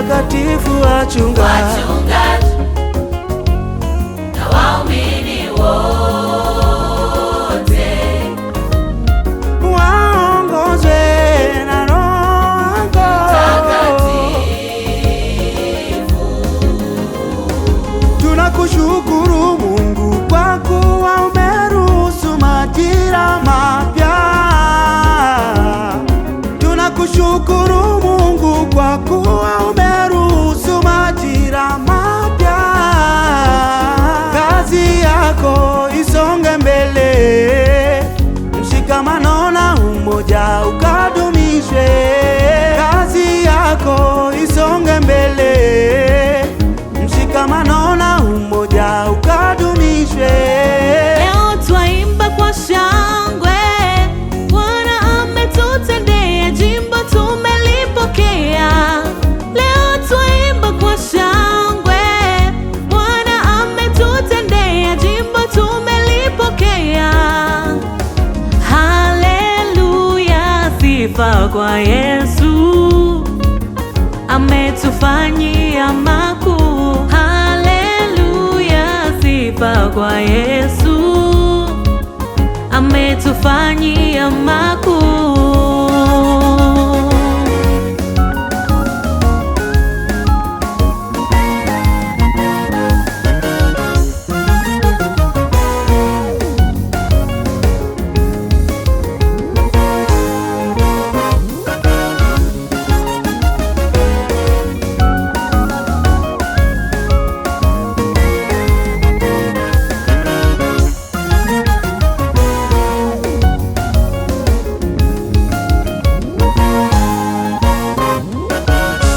watakatifu, wachungaji na waumini wote waongozwe na Roho Mtakatifu. Tunakushukuru Mungu kwa kuwa umeruhusu majira mapya. Tunakushukuru Mungu kwa kuwa umeruhusu majira mapya. Kazi yako isonge mbele, mshikamano na umoja ukadumishwe. Kazi yako isonge mbele, mshikamano na umoja ukadumishwe. Leo twaimba kwa shangwe, Bwana ametutendea, jimbo tumelipokea. Leo twaimba kwa shangwe, Bwana ametutendea, jimbo tumelipokea. Haleluya, sifa kwa Yesu, ametufanyia makuu. Haleluya, sifa kwa Yesu, ametufanyia makuu.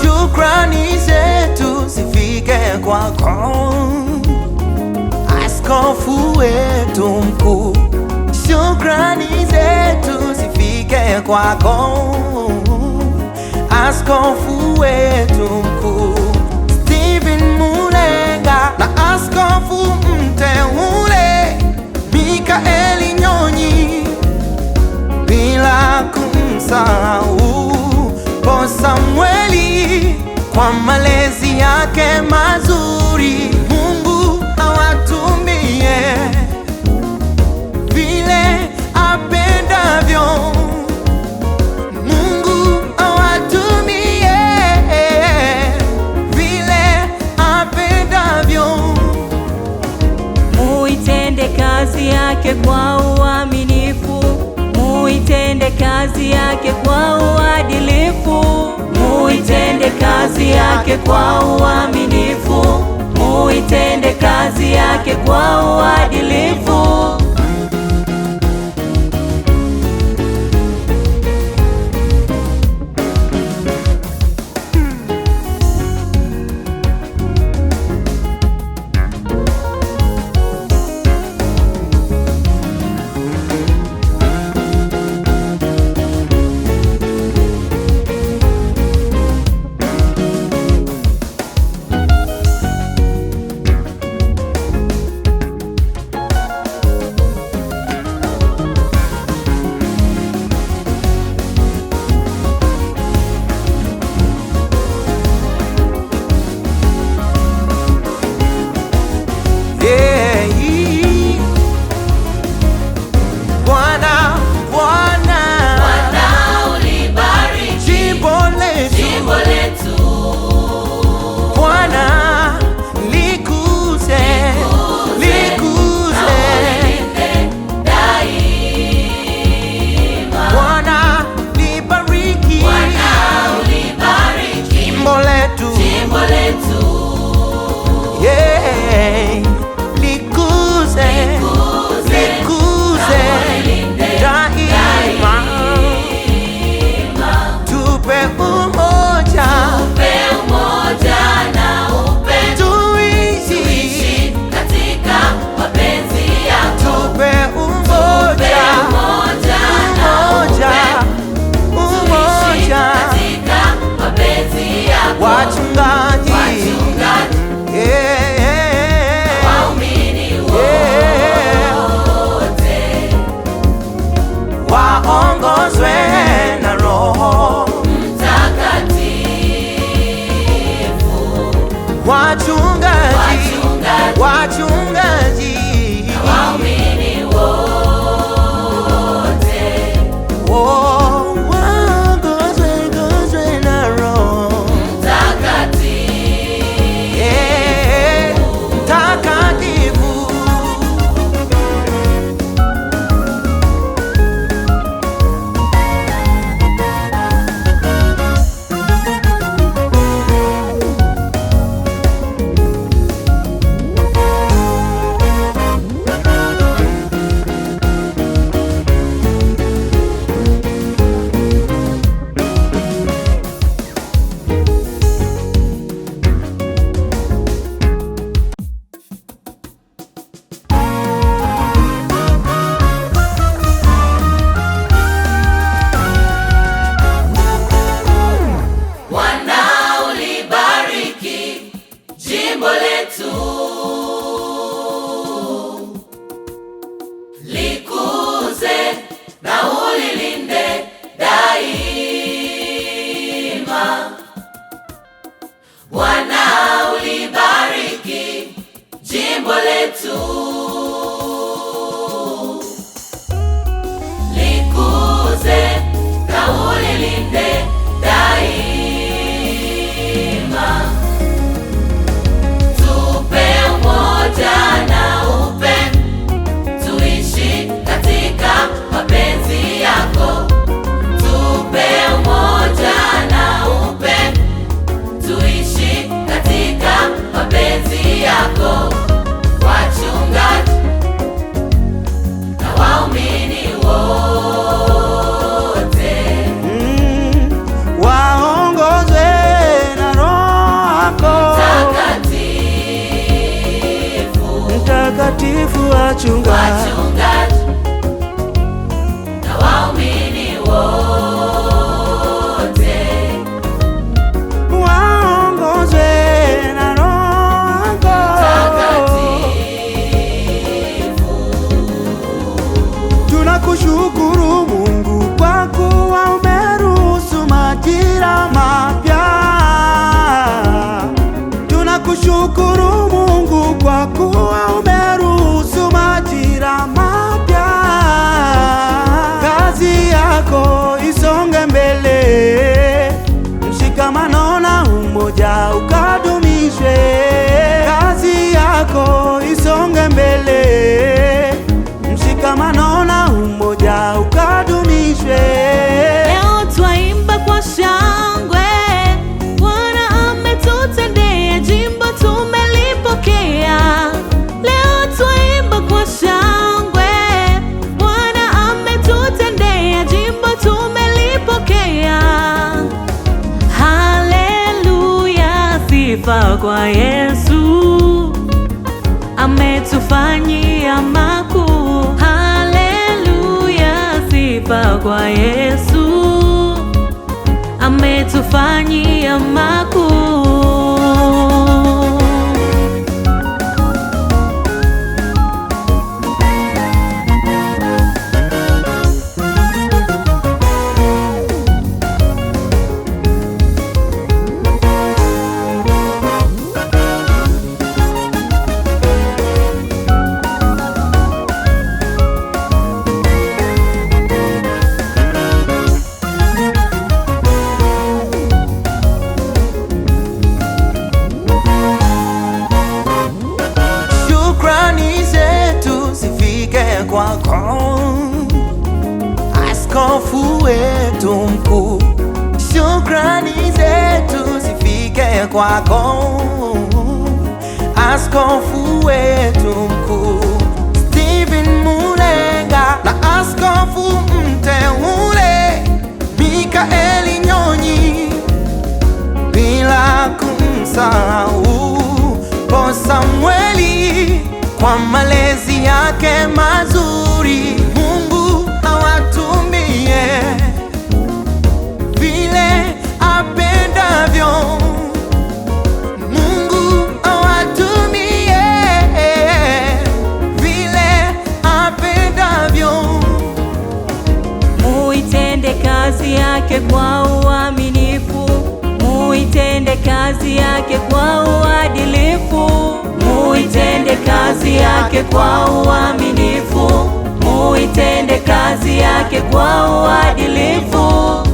Shukrani zetu zifike kwako, askofu wetu mkuu. Shukrani zetu zifike kwako, askofu wetu mkuu Stephen Mulenga na askofu mteule Mikaeli Nyonyi, bila kumsahau Paul Samueli kwa malezi yake mazuri. Mungu awatumie vile apendavyo. Mungu awatumie vile apendavyo. Muitende kazi yake kwa uaminifu, muitende kazi yake kwa uadilifu, muitende kazi yake kwa uaminifu, muitende wachungaji, wachungaji na waumini wote, waongozwe na Roho Mtakatifu. Jimbo letu likuze na ulilinde daima. Bwana ulibariki jimbo letu, likuze na ulilinde daima. Mtakatifu wachungaji na waumini wote, waongozwe na Roho Mtakatifu. Tunakushukuru Mungu kwa kuwa umeruhusu majira mapya. Tunakushukuru Mungu kwa kuwa umeruhusu majira mapya. Kazi yako isonge mbele, mshikamano na umoja ukadumishwe. Kazi yako isonge mbele, mshikamano na umoja ukadumishwe. Leo twaimba kwa shangwe, Bwana ametutendea, jimbo tumelipokea. Leo twaimba kwa shangwe, Bwana ametutendea, jimbo tumelipokea. Haleluya, sifa kwa Yesu, ametufanyia makuu. Haleluya, sifa kwa Yesu, ametufanyia makuu. Kwako askofu wetu mkuu, shukrani zetu zifike kwako askofu wetu mkuu Stephen Mulenga na askofu mteule Mikaeli Nyonyi, bila kumsahau Po Samueli kwa malezi yake mazuri. Mungu awatumie vile apendavyo. Mungu awatumie vile apendavyo. Muitende kazi yake kwa uaminifu, muitende kazi kazi yake kwa uadilifu, muitende kazi yake kwa uaminifu, muitende kazi yake kwa uadilifu.